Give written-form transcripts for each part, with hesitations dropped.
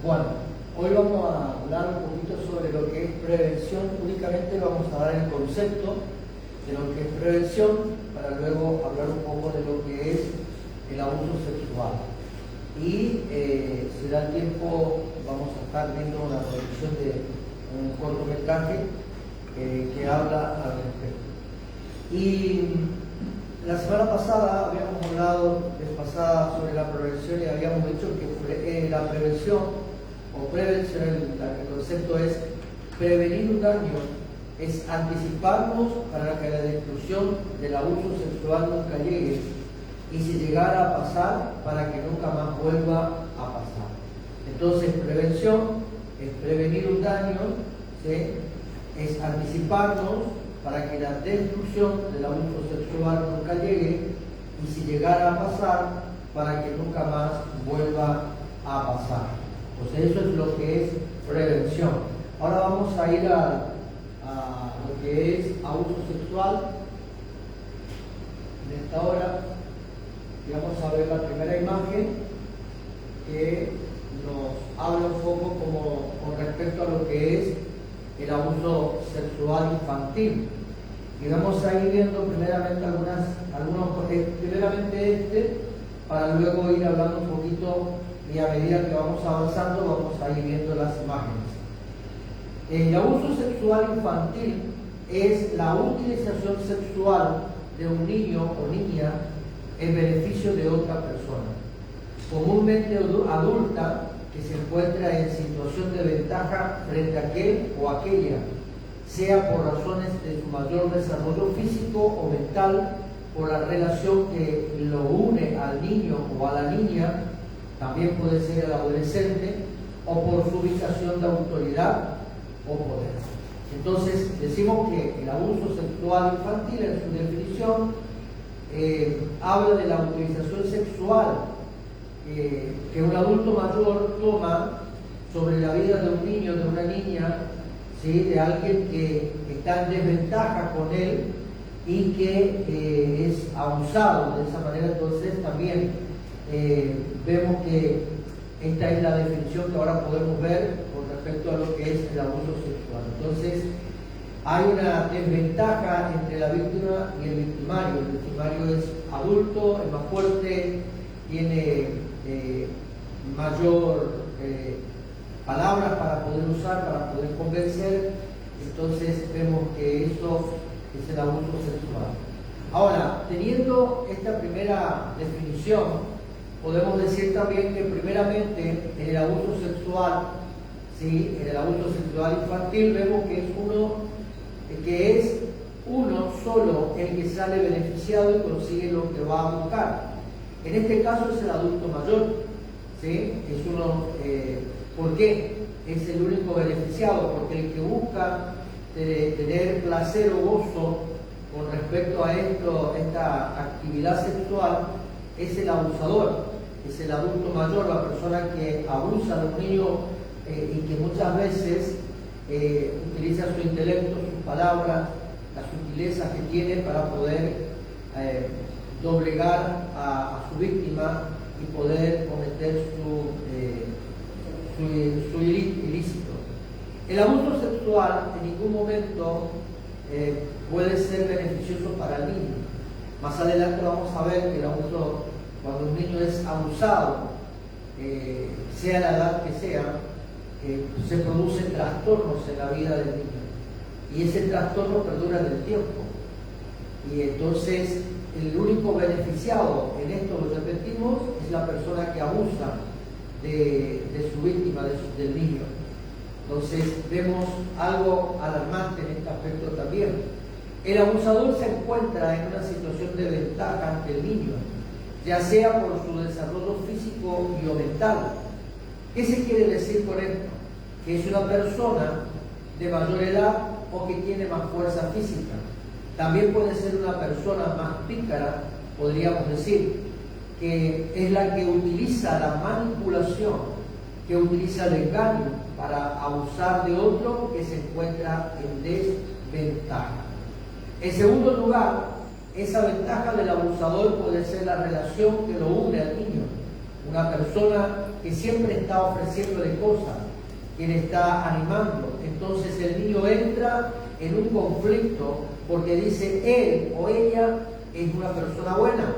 Bueno, hoy vamos a hablar un poquito sobre lo que es prevención. Únicamente vamos a dar el concepto de lo que es prevención para luego hablar un poco de lo que es el abuso sexual. Y si da el tiempo vamos a estar viendo una producción de un cortometraje que habla al respecto. Y la semana pasada habíamos hablado sobre la prevención y habíamos dicho que la prevención o prevención, el concepto es prevenir un daño, es anticiparnos para que la destrucción del abuso sexual nunca llegue, y si llegara a pasar, para que nunca más vuelva a pasar. Entonces, prevención es prevenir un daño, ¿sí? Es anticiparnos para que la destrucción del abuso sexual nunca llegue, y si llegara a pasar, para que nunca más vuelva a pasar. Entonces, eso es lo que es prevención. Ahora vamos a ir a lo que es abuso sexual. En esta hora, y vamos a ver la primera imagen que nos habla un poco con respecto a lo que es el abuso sexual infantil. Y vamos a ir viendo primeramente primeramente para luego ir hablando un poquito, y a medida que vamos avanzando vamos a ir viendo las imágenes. El abuso sexual infantil es la utilización sexual de un niño o niña en beneficio de otra persona, comúnmente adulta, que se encuentra en situación de ventaja frente a aquel o aquella, sea por razones de su mayor desarrollo físico o mental, por la relación que lo une al niño o a la niña, también puede ser el adolescente, o por su ubicación de autoridad o poder. Entonces, decimos que el abuso sexual infantil, en su definición, habla de la utilización sexual que un adulto mayor toma sobre la vida de un niño, de una niña, ¿sí? De alguien que está en desventaja con él y que es abusado de esa manera. Entonces también vemos que esta es la definición que ahora podemos ver con respecto a lo que es el abuso sexual. Entonces hay una desventaja entre la víctima y el victimario. El victimario es adulto, es más fuerte, tiene mayor palabras para poder usar, para poder convencer. Entonces vemos que eso es el abuso sexual. Ahora, teniendo esta primera definición, podemos decir también que primeramente en el abuso sexual, ¿sí? En el abuso sexual infantil vemos que es uno solo el que sale beneficiado y consigue lo que va a buscar. En este caso es el adulto mayor, ¿sí? Es uno, ¿por qué? Es el único beneficiado, porque el que busca tener placer o gozo con respecto a esta actividad sexual es el abusador, es el adulto mayor, la persona que abusa de un niño y que muchas veces utiliza su intelecto, sus palabras, las sutilezas que tiene para poder doblegar a su víctima y poder cometer su ilícito. El abuso sexual en ningún momento puede ser beneficioso para el niño. Más adelante vamos a ver que el abuso, cuando un niño es abusado, sea la edad que sea, se producen trastornos en la vida del niño, y ese trastorno perdura en el tiempo. Y entonces el único beneficiado en esto, lo repetimos, es la persona que abusa de su víctima, del niño. Entonces vemos algo alarmante en este aspecto también. El abusador se encuentra en una situación de ventaja ante el niño, ya sea por su desarrollo físico y o mental. ¿Qué se quiere decir con esto? Que es una persona de mayor edad o que tiene más fuerza física. También puede ser una persona más pícara, podríamos decir, que es la que utiliza la manipulación, que utiliza el engaño para abusar de otro que se encuentra en desventaja. En segundo lugar, esa ventaja del abusador puede ser la relación que lo une al niño. una persona que siempre está ofreciéndole cosas, quien está animando. Entonces el niño entra en un conflicto porque dice, él o ella es una persona buena,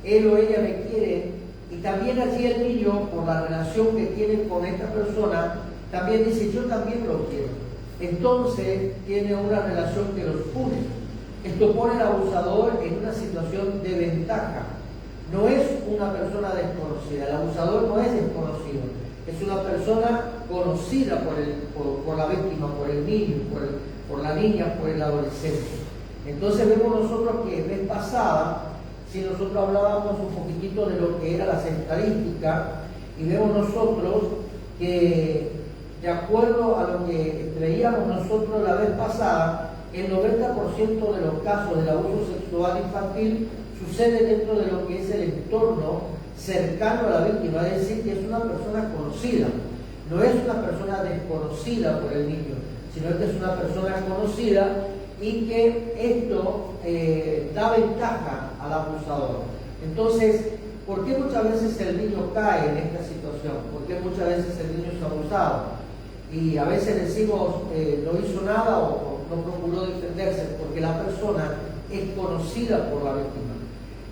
él o ella me quiere, y también allí el niño, por la relación que tiene con esta persona, también dice, yo también lo quiero. Entonces tiene una relación que los une. Esto pone al abusador en una situación de ventaja. No es una persona desconocida, el abusador no es desconocido, es una persona conocida por la víctima, por el niño, por la niña, por el adolescente. Entonces vemos nosotros que vez pasada, si nosotros hablábamos un poquitito de lo que eran las estadísticas, y vemos nosotros que de acuerdo a lo que veíamos nosotros la vez pasada, el 90% de los casos del abuso sexual infantil sucede dentro de lo que es el entorno cercano a la víctima, es decir, que es una persona conocida, no es una persona desconocida por el niño, sino que es una persona conocida y que esto da ventaja al abusador. Entonces, ¿por qué muchas veces el niño cae en esta situación? ¿Por qué muchas veces el niño es abusado? Y a veces decimos, no hizo nada o no procuró defenderse, porque la persona es conocida por la víctima.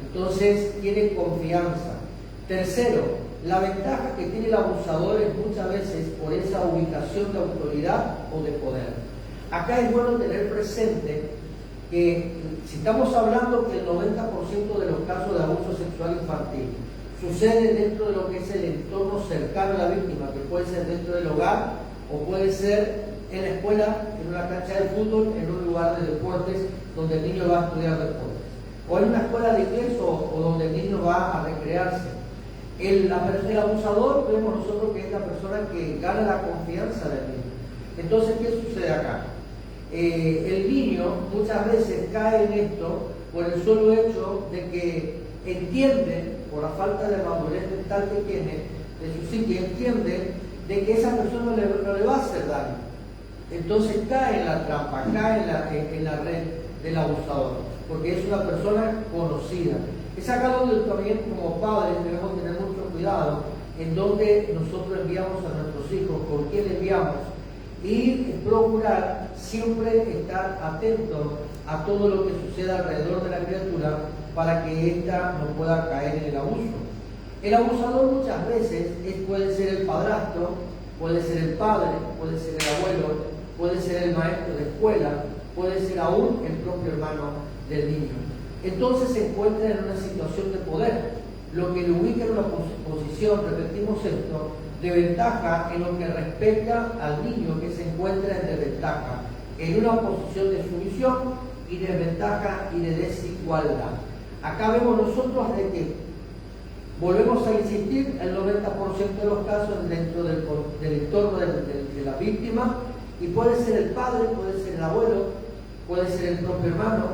Entonces, tiene confianza. Tercero, la ventaja que tiene el abusador es muchas veces por esa ubicación de autoridad o de poder. Acá es bueno tener presente que si estamos hablando que el 90% de los casos de abuso sexual infantil sucede dentro de lo que es el entorno cercano a la víctima, que puede ser dentro del hogar o puede ser en la escuela, en una cancha de fútbol, en un lugar de deportes donde el niño va a estudiar deportes, o en una escuela de inglés o donde el niño va a recrearse. El abusador, vemos nosotros que es la persona que gana la confianza del niño. Entonces, ¿qué sucede acá? El niño muchas veces cae en esto por el solo hecho de que entiende, por la falta de madurez mental que tiene, de su psique, entiende de que esa persona no le va a hacer daño. Entonces cae en la trampa, cae en la red del abusador, porque es una persona conocida. Es acá donde también como padres debemos tener mucho cuidado en donde nosotros enviamos a nuestros hijos, con quién enviamos, y procurar siempre estar atentos a todo lo que sucede alrededor de la criatura para que ésta no pueda caer en el abuso. El abusador muchas veces puede ser el padrastro, puede ser el padre, puede ser el abuelo, puede ser el maestro de escuela, puede ser aún el propio hermano del niño. Entonces se encuentra en una situación de poder, lo que le ubica en una posición, repetimos esto, de ventaja en lo que respecta al niño que se encuentra en desventaja, en una posición de sumisión y desventaja y de desigualdad. Acá vemos nosotros de que volvemos a insistir, el 90% de los casos dentro del entorno de la víctima, y puede ser el padre, puede ser el abuelo, puede ser el propio hermano,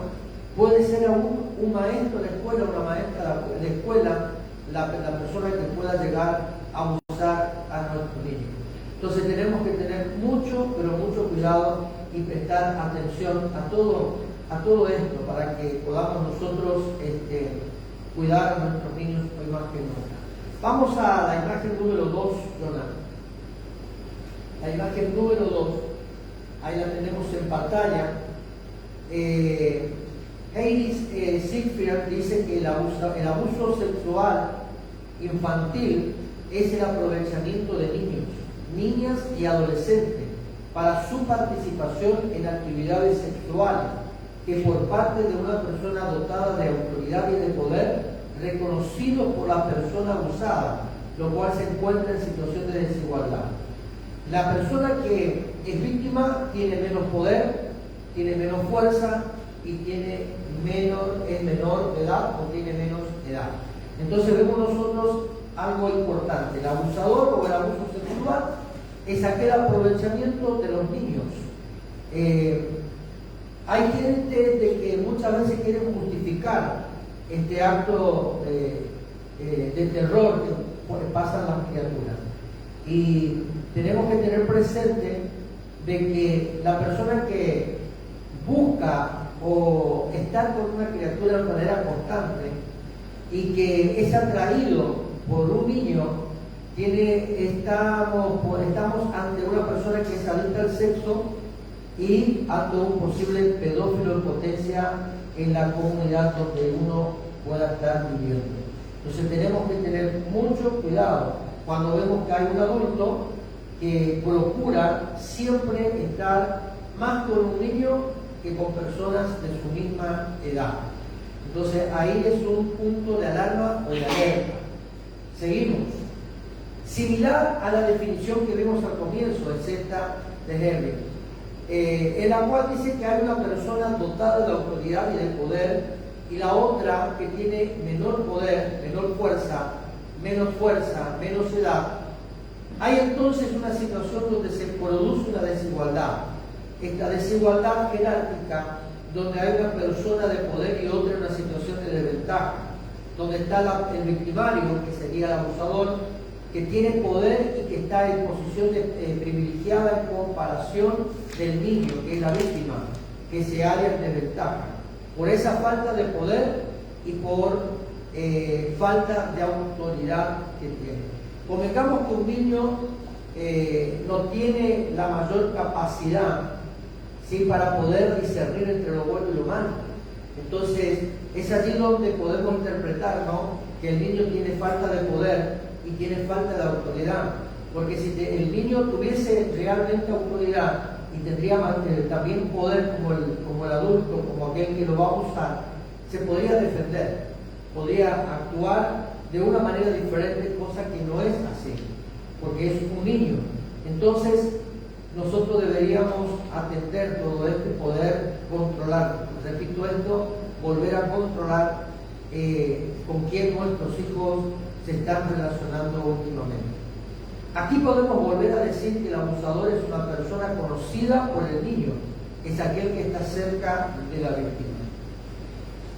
puede ser aún un maestro de escuela, una maestra de escuela, la persona que pueda llegar a abusar a nuestros niños. Entonces tenemos que tener mucho, pero mucho cuidado y prestar atención a todo esto para que podamos nosotros cuidar a nuestros niños hoy más que nunca. Vamos a la imagen número 2, Jonathan. La imagen número 2, ahí la tenemos en pantalla. Heinrich Siegfried dice que el abuso sexual infantil es el aprovechamiento de niños, niñas y adolescentes para su participación en actividades sexuales que por parte de una persona dotada de autoridad y de poder, reconocido por la persona abusada, lo cual se encuentra en situación de desigualdad. La persona que es víctima tiene menos poder, tiene menos fuerza y es menor de edad o tiene menos edad. Entonces vemos nosotros algo importante. El abusador o el abuso sexual es aquel aprovechamiento de los niños. Hay gente de que muchas veces quiere justificar este acto de terror que pasan las criaturas. Y tenemos que tener presente de que la persona que busca o estar con una criatura de manera constante y que es atraído por un niño, estamos ante una persona que es adicta al sexo y ante un posible pedófilo en potencia en la comunidad donde uno pueda estar viviendo. Entonces tenemos que tener mucho cuidado cuando vemos que hay un adulto que procura siempre estar más con un niño que con personas de su misma edad. Entonces ahí es un punto de alarma o de alerta. Seguimos. Similar a la definición que vimos al comienzo de secta de Henry, en la cual dice que hay una persona dotada de autoridad y de poder y la otra que tiene menor poder, menor fuerza, menos edad. Hay entonces una situación donde se produce una desigualdad. Esta desigualdad jerárquica, donde hay una persona de poder y otra en una situación de desventaja, donde está el victimario, que sería el abusador, que tiene poder y que está en posición privilegiada en comparación del niño, que es la víctima, que se halla en desventaja, por esa falta de poder y por falta de autoridad que tiene. Convengamos que un niño no tiene la mayor capacidad, ¿sí?, para poder discernir entre lo bueno y lo malo. Entonces, es allí donde podemos interpretar, ¿no?, que el niño tiene falta de poder y tiene falta de autoridad. Porque si el niño tuviese realmente autoridad y tendría también poder como el adulto, como aquel que lo va a usar, se podría defender, podría actuar de una manera diferente, cosa que no es así, porque es un niño. Entonces, nosotros deberíamos atender todo este poder, controlar, repito esto, volver a controlar con quién nuestros hijos se están relacionando últimamente. Aquí podemos volver a decir que el abusador es una persona conocida por el niño, es aquel que está cerca de la víctima.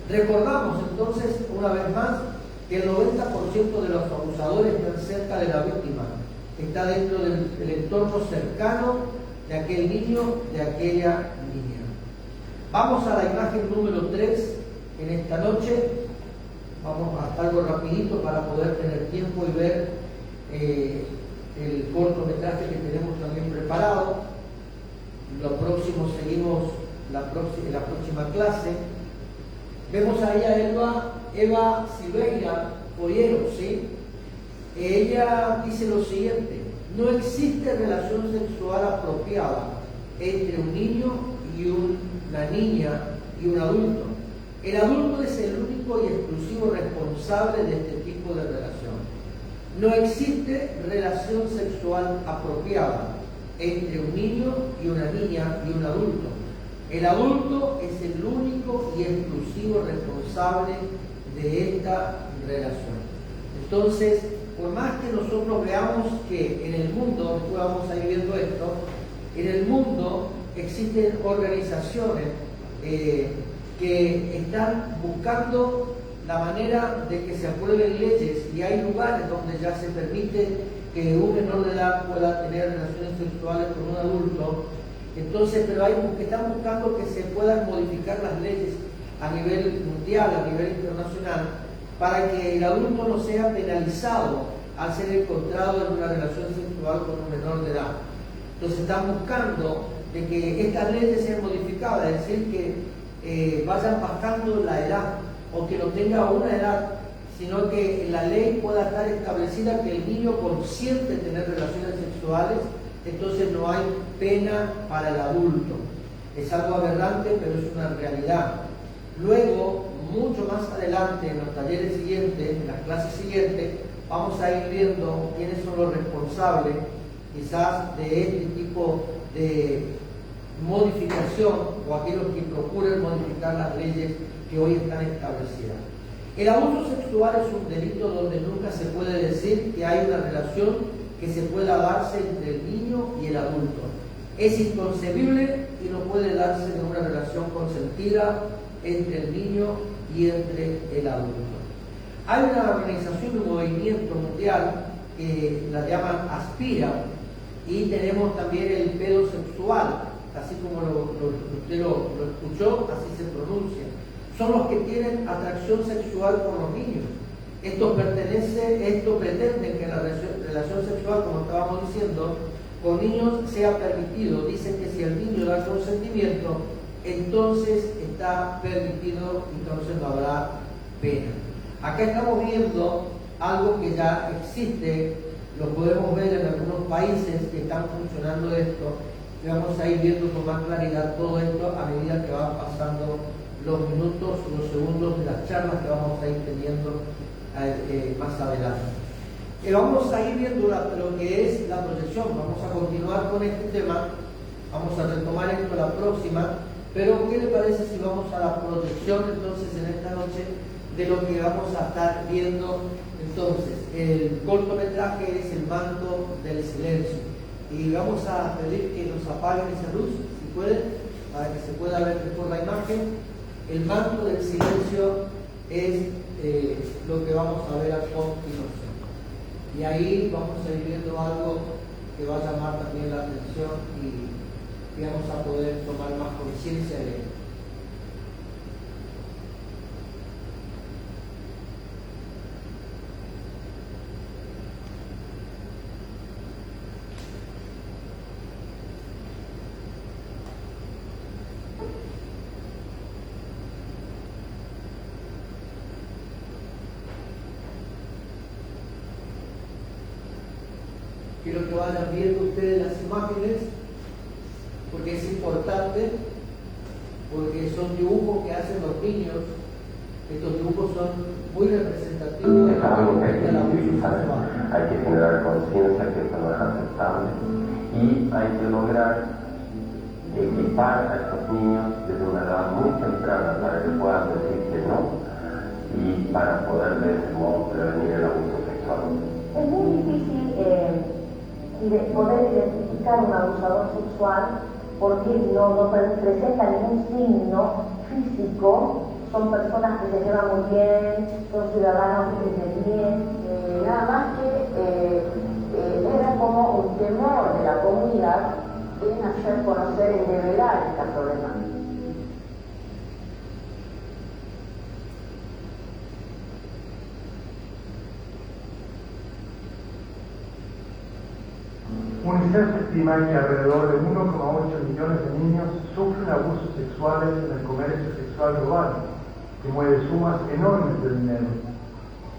Recordamos entonces una vez más que el 90% de los abusadores están cerca de la víctima, está dentro del entorno cercano de aquel niño, de aquella niña. Vamos a la imagen número 3 en esta noche. Vamos a hacer algo rapidito para poder tener tiempo y ver el cortometraje que tenemos también preparado. Lo próximo seguimos en la próxima clase. Vemos ahí a Eva Silveira Pollero, ¿sí? Ella dice lo siguiente: no existe relación sexual apropiada entre un niño y una niña y un adulto. El adulto es el único y exclusivo responsable de este tipo de relación. No existe relación sexual apropiada entre un niño y una niña y un adulto. El adulto es el único y exclusivo responsable de esta relación. Entonces, por más que nosotros veamos que en el mundo, después vamos a ir viendo esto, en el mundo existen organizaciones que están buscando la manera de que se aprueben leyes, y hay lugares donde ya se permite que un menor de edad pueda tener relaciones sexuales con un adulto. Entonces, pero hay que están buscando que se puedan modificar las leyes a nivel mundial, a nivel internacional, para que el adulto no sea penalizado al ser encontrado en una relación sexual con un menor de edad. Entonces están buscando de que estas leyes sean modificadas, es decir, que vayan bajando la edad, o que no tenga una edad, sino que la ley pueda estar establecida que el niño consiente tener relaciones sexuales, entonces no hay pena para el adulto. Es algo aberrante, pero es una realidad. Luego, mucho más adelante, en los talleres siguientes, en las clases siguientes, vamos a ir viendo quiénes son los responsables, quizás, de este tipo de modificación, o aquellos que procuren modificar las leyes que hoy están establecidas. El abuso sexual es un delito donde nunca se puede decir que hay una relación que se pueda darse entre el niño y el adulto. Es inconcebible y no puede darse de una relación consentida entre el niño y entre el adulto. Hay una organización, un movimiento mundial que la llaman Aspira, y tenemos también el pedosexual, así como usted lo escuchó, así se pronuncia. Son los que tienen atracción sexual por los niños. Esto ellos pretenden que la relación sexual, como estábamos diciendo, con niños sea permitido. Dicen que si el niño da consentimiento, entonces está permitido, entonces no habrá pena. Acá estamos viendo algo que ya existe, lo podemos ver en algunos países que están funcionando esto, y vamos a ir viendo con más claridad todo esto a medida que van pasando los minutos, los segundos de las charlas que vamos a ir teniendo más adelante. Vamos a ir viendo lo que es la protección. Vamos a continuar con este tema, vamos a retomar esto la próxima, pero ¿qué le parece si vamos a la protección entonces en esta noche de lo que vamos a estar viendo? Entonces, el cortometraje es El manto del silencio, y vamos a pedir que nos apaguen esa luz, si pueden, para que se pueda ver mejor la imagen. El manto del silencio es lo que vamos a ver a continuación. Y ahí vamos a ir viendo algo que va a llamar también la atención y vamos a poder tomar más conciencia de ello. Quiero que vayan viendo ustedes las imágenes, porque es importante, porque son dibujos que hacen los niños. Estos dibujos son muy representativos de la abuso sexual. Hay que generar conciencia que esto no es aceptable y hay que lograr equipar a estos niños desde una edad muy temprana para que puedan decir que no y para poder de ese modo prevenir el abuso sexual. Es muy difícil poder identificar un abusador sexual porque no presenta ningún signo físico, son personas que se llevan muy bien, son ciudadanos de bien, nada más que era como un temor de la comunidad en hacer conocer y revelar esta problemática. UNICEF estima que alrededor de 1,8 millones de niños sufren abusos sexuales en el comercio sexual global, que mueve sumas enormes de dinero.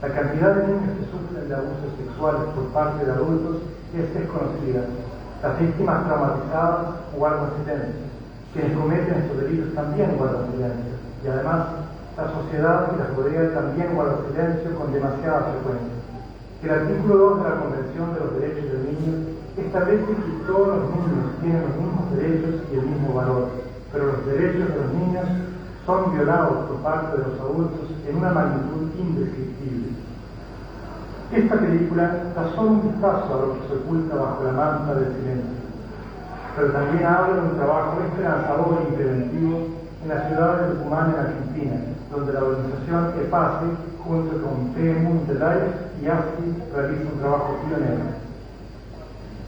La cantidad de niños que sufren de abusos sexuales por parte de adultos es desconocida. Las víctimas traumatizadas guardan silencio. Quienes cometen estos delitos también guardan silencio. Y además, la sociedad que las rodea también guarda silencio con demasiada frecuencia. El artículo 2 de la Convención de los Derechos del Niño establece que todos los niños tienen los mismos derechos y el mismo valor, pero los derechos de los niños son violados por parte de los adultos en una magnitud indescriptible. Esta película da solo un vistazo a lo que se oculta bajo la manta del silencio, pero también habla de un trabajo esperanzador y preventivo en la ciudad de Tucumán, en Argentina, donde la organización EPACE, junto con PMU Interlife y AFI, realiza un trabajo pionero.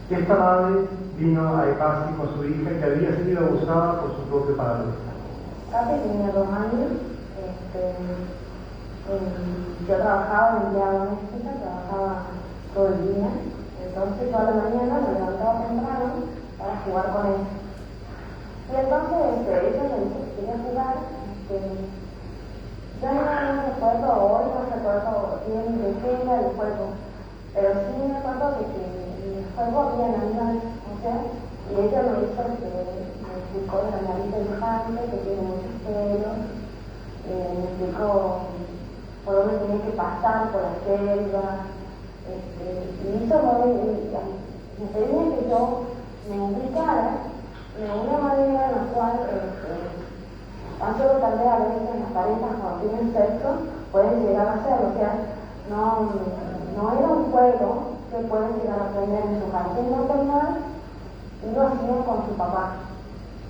Esta madre vino a EPACE con su hija que había sido abusada por su propio padre. Hace tenía 2 años, yo trabajaba en empleada doméstica, trabajaba todo el día, entonces toda la mañana me levantaba temprano para jugar con él. Y entonces ella me dijo que quería jugar, yo no recuerdo hoy, no recuerdo bien de qué era el juego, pero sí me acuerdo de que el juego había animales, y ella me hizo que me explicó de la nariz elefante, que tiene muchos pelos, me explicó por dónde tenía que pasar por la selva, y hizo me pedía que yo me implicara de una manera en la cual tan solo tal vez a veces las parejas cuando tienen sexo pueden llegar a hacerlo, o sea, no era un juego que pueden llegar a aprender en su jardín maternal y lo hacían con su papá.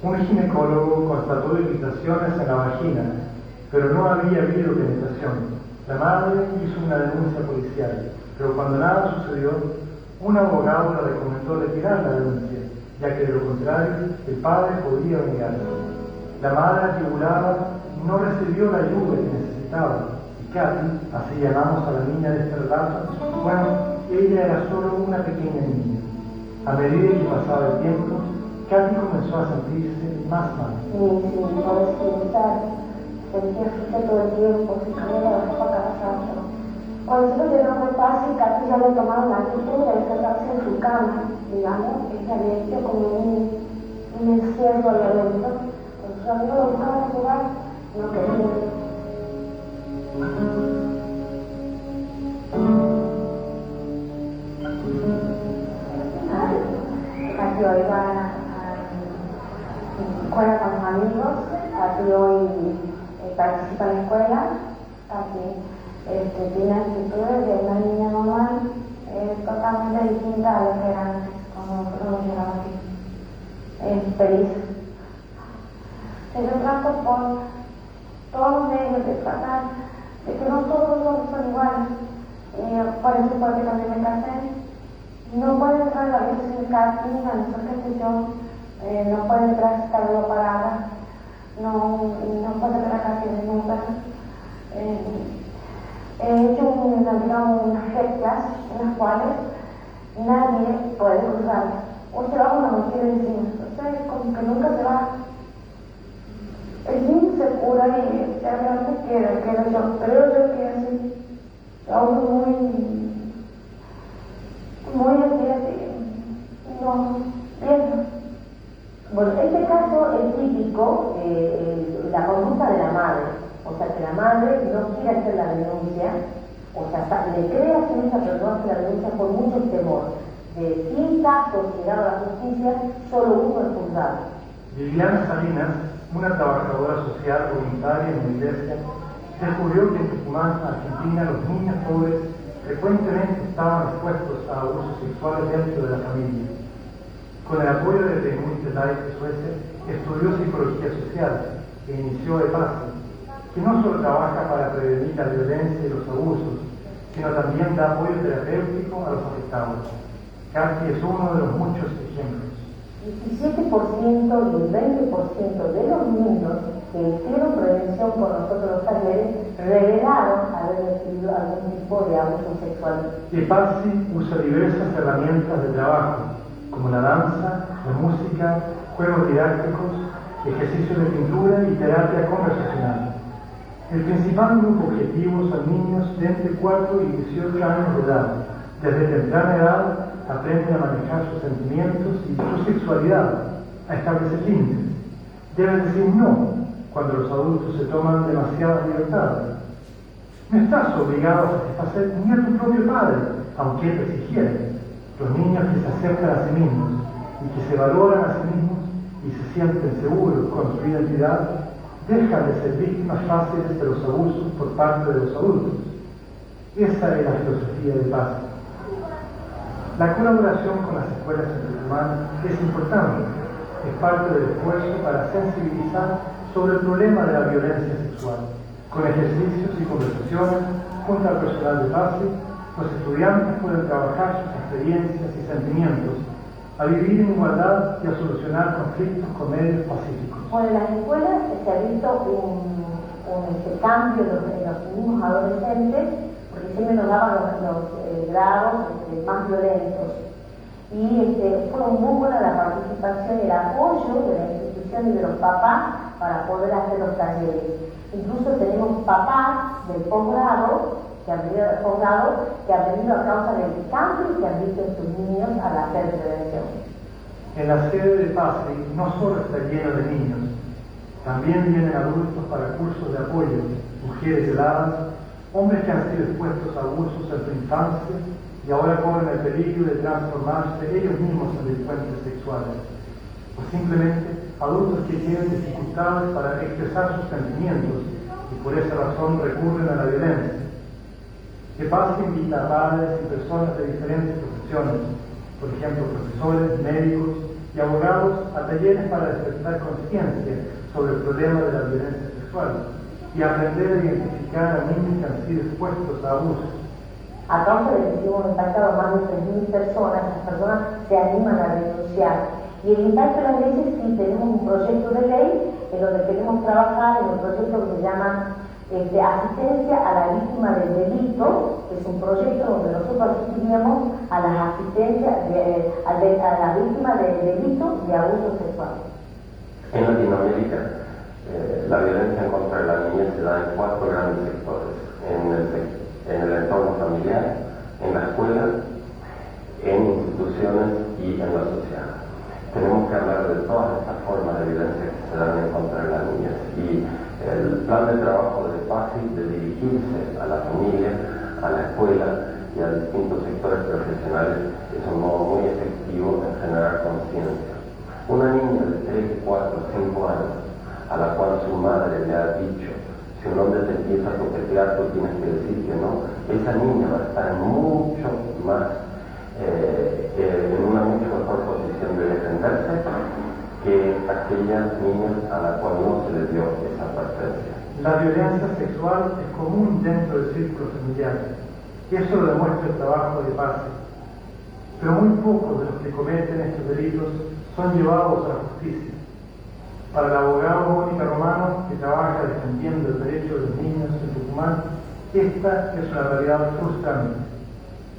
Un ginecólogo constató irritaciones en la vagina, pero no había habido penetración. La madre hizo una denuncia policial, pero cuando nada sucedió, un abogado le recomendó retirar la denuncia, ya que de lo contrario el padre podría vengarse. La madre atribulada no recibió la ayuda que necesitaba y Katy, así llamamos a la niña de este relato, bueno, ella era solo una pequeña niña. A medida que pasaba el tiempo, Katy comenzó a sentirse más mal. Sí, puedes pensar, sentía frío todo el tiempo, se cambiaba la ropa cada rato. Cuando nosotros llegamos al pase, Katy ya había tomado la actitud de encerrarse en su cama, digamos, ella había hecho como un encierro ahí adentro. Cuando sus amigos lo buscaban a jugar, no querían. Katy hoy va a escuela con sus amigos, Katy hoy participa en la escuela, Katy tiene actitudes de una niña normal, totalmente distinta a lo que era antes, cuando nosotros nos llegamos aquí. Es feliz. Se trata por todos los medios de tratar de que no todos los hombres son iguales. Por eso porque también me casé. No puede entrar en la vida sin Katy, a no ser que esté yo. No puede entrar si está luego parada. No puede ver a Katy desnuda. He hecho unas reglas en las cuales nadie puede cruzar. O se va con una mochila encima. Entonces, como que nunca se va. El niño se cura y realmente quiero yo. Creo yo que así. Algo muy así. No, bien. Bueno, este caso es típico, la conducta de la madre, o sea que la madre no quiere hacer la denuncia, o sea, le cree a su hija pero no hace la denuncia por mucho temor. De 100 casos llegados a la justicia, solo uno es juzgado. Viviana Salinas, una trabajadora social voluntaria en la iglesia, descubrió que en Tucumán, Argentina, los niños pobres frecuentemente estaban expuestos a abusos sexuales dentro de la familia. Con el apoyo de Benedict Life Suecia, estudió psicología social e inició EPASI, que no solo trabaja para prevenir la violencia y los abusos, sino también da apoyo terapéutico a los afectados. Katy es uno de los muchos ejemplos. 17% y el 20% de los niños que hicieron prevención con nosotros los talleres revelaron haber recibido algún tipo de abuso sexual. EPASI usa diversas herramientas de trabajo, como la danza, la música, juegos didácticos, ejercicios de pintura y terapia conversacional. El principal grupo objetivo son niños de entre 4 y 18 años de edad. Desde temprana edad aprenden a manejar sus sentimientos y su sexualidad, a establecer límites. Deben decir no cuando los adultos se toman demasiada libertad. No estás obligado a satisfacer ni a tu propio padre, aunque él te exigiera. Los niños que se aceptan a sí mismos y que se valoran a sí mismos y se sienten seguros con su identidad, dejan de ser víctimas fáciles de los abusos por parte de los adultos. Esa es la filosofía de paz. La colaboración con las escuelas en Tucumán es importante, es parte del esfuerzo para sensibilizar sobre el problema de la violencia sexual. Con ejercicios y conversaciones junto al personal de base, los estudiantes pueden trabajar sus experiencias y sentimientos, a vivir en igualdad y a solucionar conflictos con medios pacíficos. Bueno, en las escuelas se ha visto un cambio en los mismos adolescentes, porque siempre nos daban los grados más violentos. Y fue muy buena la participación y el apoyo de la institución y de los papás para poder hacer los talleres. Incluso tenemos papás del posgrado que han venido a causa del cambio que han visto en sus niños al hacer prevención. En la sede de PASRI no solo está lleno de niños, también vienen adultos para cursos de apoyo, mujeres heladas, hombres que han sido expuestos a abusos en su infancia y ahora corren el peligro de transformarse ellos mismos en delincuentes sexuales, o simplemente adultos que tienen dificultades para expresar sus sentimientos y por esa razón recurren a la violencia. EPASI invita a padres y personas de diferentes profesiones, por ejemplo profesores, médicos y abogados, a talleres para despertar conciencia sobre el problema de la violencia sexual y aprender a identificar a niños que han sido expuestos a abusos. A causa de que hemos impactado más de 3.000 personas, las personas se animan a denunciar. Y el impacto de las leyes, sí, tenemos un proyecto de ley en donde queremos trabajar en un proyecto que se llama asistencia a la víctima del delito, que es un proyecto donde nosotros asistiríamos a las asistencias a la víctima del delito de abuso sexual. En Latinoamérica, la violencia en contra de la niñez se da en 4 grandes sectores: en el entorno familiar, en la escuela, en instituciones y en la sociedad. Tenemos que hablar de todas estas formas de violencia que se dan en contra de la niñez, y el plan de trabajo de PASI, de dirigirse a la familia, a la escuela y a distintos sectores profesionales, es un modo muy efectivo en generar conciencia. Una niña de 3, 4, 5 años, a la cual su madre le ha dicho: si un hombre te empieza a toquetear, tú tienes que decir que no, esa niña va a estar mucho más, en una mucho mejor posición de defenderse que aquella niña a la cual no se le dio esa advertencia. La violencia sexual es común dentro del círculo familiar, y eso lo demuestra el trabajo de PASI. Pero muy pocos de los que cometen estos delitos son llevados a la justicia. Para el abogado Mónica Romano, que trabaja defendiendo el derecho de los niños en Tucumán, esta es una realidad frustrante.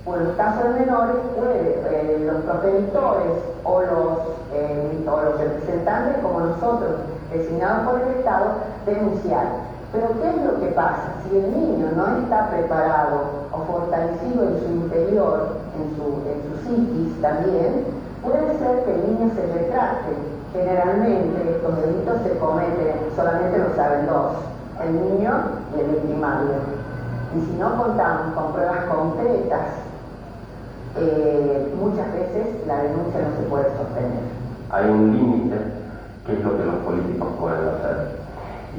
Por los casos menores, los progenitores o los representantes, como nosotros, designados por el Estado, denunciar. Pero ¿qué es lo que pasa? Si el niño no está preparado o fortalecido en su interior, en su psiquis también, puede ser que el niño se retracte. Generalmente estos delitos se cometen, solamente lo saben 2, el niño y el victimario. Y si no contamos con pruebas concretas, muchas veces la denuncia no se puede sostener. Hay un límite, que es lo que los políticos pueden hacer.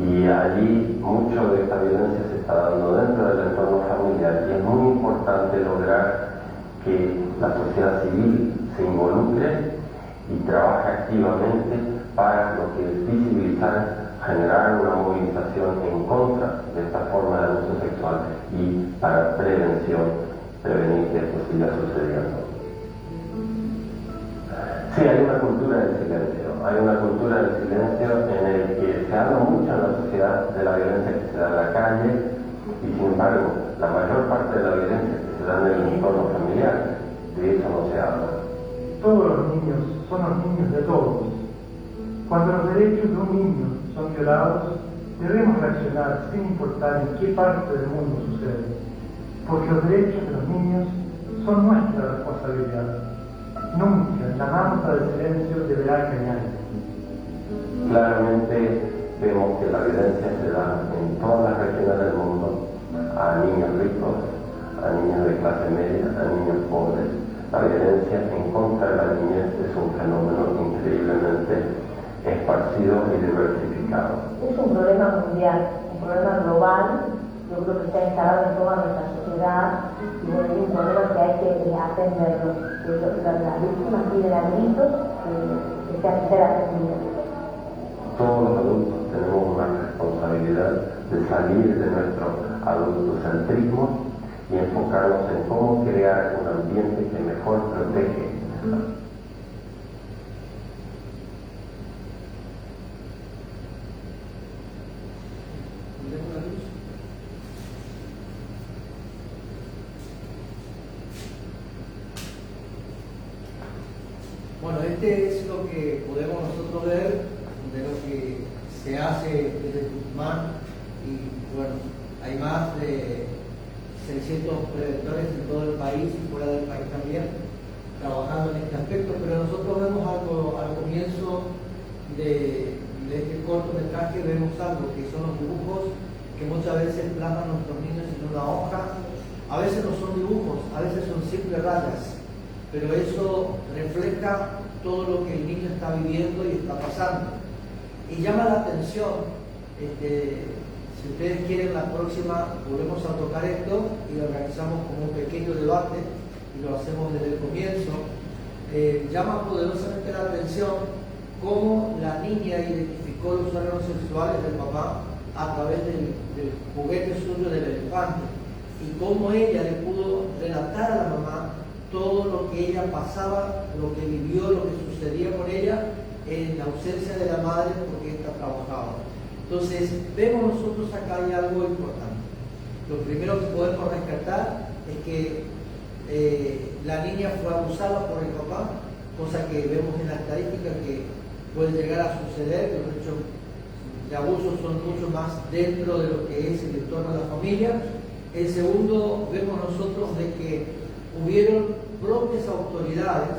Y allí mucho de esta violencia se está dando dentro del entorno familiar, y es muy importante lograr que la sociedad civil se involucre y trabaje activamente para lo que es visibilizar, generar una movilización en contra de esta forma de abuso sexual y para prevenir que esto siga sucediendo. Sí, hay una cultura del silencio, en el que se habla mucho en la sociedad de la violencia que se da en la calle, y sin embargo, la mayor parte de la violencia que se da en el entorno familiar, de eso no se habla. Todos los niños son los niños de todos. Cuando los derechos de un niño son violados, debemos reaccionar sin importar en qué parte del mundo sucede, porque los derechos de los niños son nuestra responsabilidad. Nunca la manta del silencio deberá callar. Claramente vemos que la violencia se da en todas las regiones del mundo, a niños ricos, a niños de clase media, a niños pobres. La violencia en contra de la niñez es un fenómeno increíblemente esparcido y diversificado. Es un problema mundial, un problema global. Yo creo que está instalado en toda nuestra sociedad, y bueno, es un problema que hay que atenderlo. Las víctimas piden a gritos que sean ser atendidas. Todos los adultos tenemos una responsabilidad de salir de nuestro adultocentrismo y enfocarnos en cómo crear un ambiente que mejor protege. Bueno, este es lo que podemos nosotros ver de lo que se hace desde Tucumán, y bueno, hay más de 600 preventores en todo el país y fuera del país también trabajando en este aspecto, pero nosotros vemos algo al comienzo de este cortometraje, vemos algo que son los dibujos que muchas veces plasman nuestros niños en una hoja. A veces no son dibujos, a veces son simples rayas, pero eso refleja todo lo que el niño está viviendo y está pasando. Y llama la atención, si ustedes quieren, la próxima volvemos a tocar esto y lo organizamos como un pequeño debate y lo hacemos desde el comienzo. Llama poderosamente la atención cómo la niña identificó los órganos sexuales del papá a través del juguete suyo del elefante, y cómo ella le pudo relatar a la mamá todo lo que ella pasaba, lo que vivió, lo que sucedía con ella en la ausencia de la madre porque ésta trabajaba. Entonces, vemos nosotros acá hay algo importante. Lo primero que podemos rescatar es que la niña fue abusada por el papá, cosa que vemos en la estadística que puede llegar a suceder, que los hechos de abuso son mucho más dentro de lo que es el entorno de la familia. El segundo, vemos nosotros de que hubieron propias autoridades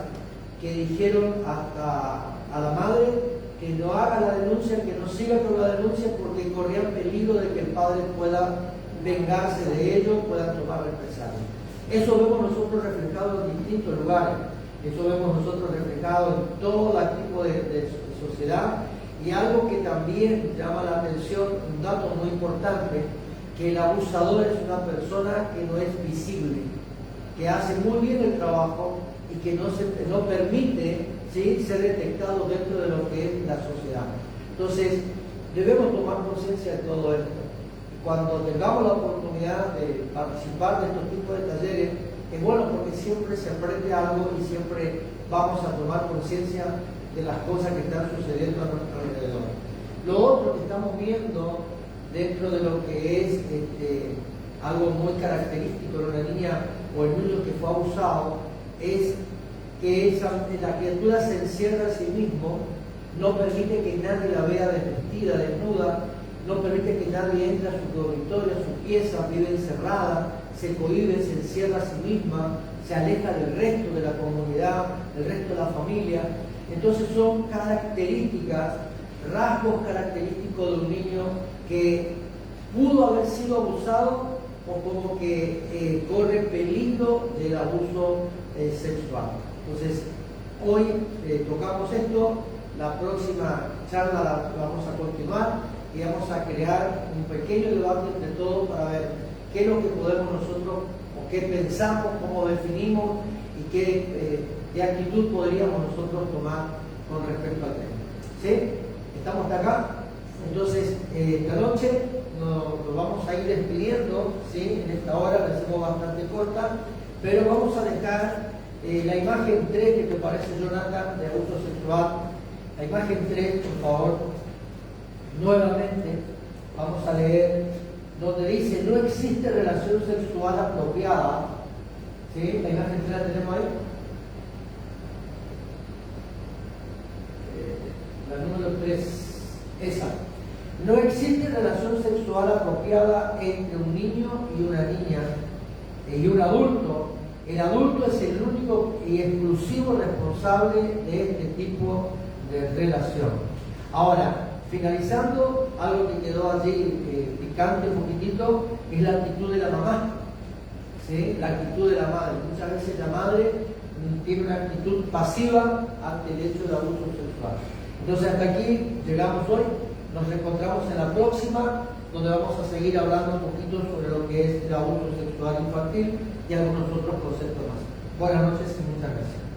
que dijeron a la madre que no haga la denuncia, que no siga con la denuncia porque corría peligro de que el padre pueda vengarse de ello, pueda tomar represalias. Eso vemos nosotros reflejado en distintos lugares, eso vemos nosotros reflejado en todo tipo de sociedad. Y algo que también llama la atención, un dato muy importante, que el abusador es una persona que no es visible, que hace muy bien el trabajo y que no permite, ¿sí?, ser detectado dentro de lo que es la sociedad. Entonces, debemos tomar conciencia de todo esto. Cuando tengamos la oportunidad de participar de estos tipos de talleres, es bueno porque siempre se aprende algo y siempre vamos a tomar conciencia de las cosas que están sucediendo a nuestro alrededor. Lo otro que estamos viendo dentro de lo que es algo muy característico de una niña o el niño que fue abusado es que la criatura se encierra a sí mismo, no permite que nadie la vea desvestida, desnuda, no permite que nadie entre a su dormitorio, a su pieza, vive encerrada, se cohíbe, se encierra a sí misma, se aleja del resto de la comunidad, del resto de la familia. Entonces son características, rasgos característicos de un niño que pudo haber sido abusado o como que corre peligro del abuso sexual. Entonces, hoy tocamos esto, la próxima charla la vamos a continuar y vamos a crear un pequeño debate entre todos para ver qué es lo que podemos nosotros, o qué pensamos, cómo definimos y qué actitud podríamos nosotros tomar con respecto al tema. ¿Sí? ¿Estamos hasta acá? Entonces, esta noche nos vamos a ir despidiendo, ¿sí? En esta hora la hacemos bastante corta, pero vamos a dejar la imagen 3 que te parece, Jonathan, de abuso sexual. La imagen 3, por favor, nuevamente vamos a leer donde dice: no existe relación sexual apropiada. ¿Sí? La imagen 3 la tenemos ahí. La número 3, esa. No existe relación sexual apropiada entre un niño y una niña y un adulto. El adulto es el único y exclusivo responsable de este tipo de relación. Ahora, finalizando, algo que quedó allí picante un poquitito, es la actitud de la mamá. ¿Sí? La actitud de la madre. Muchas veces la madre tiene una actitud pasiva ante el hecho de abuso sexual. Entonces, hasta aquí llegamos hoy. Nos reencontramos en la próxima, donde vamos a seguir hablando un poquito sobre lo que es el abuso sexual infantil y algunos otros conceptos más. Buenas noches y muchas gracias.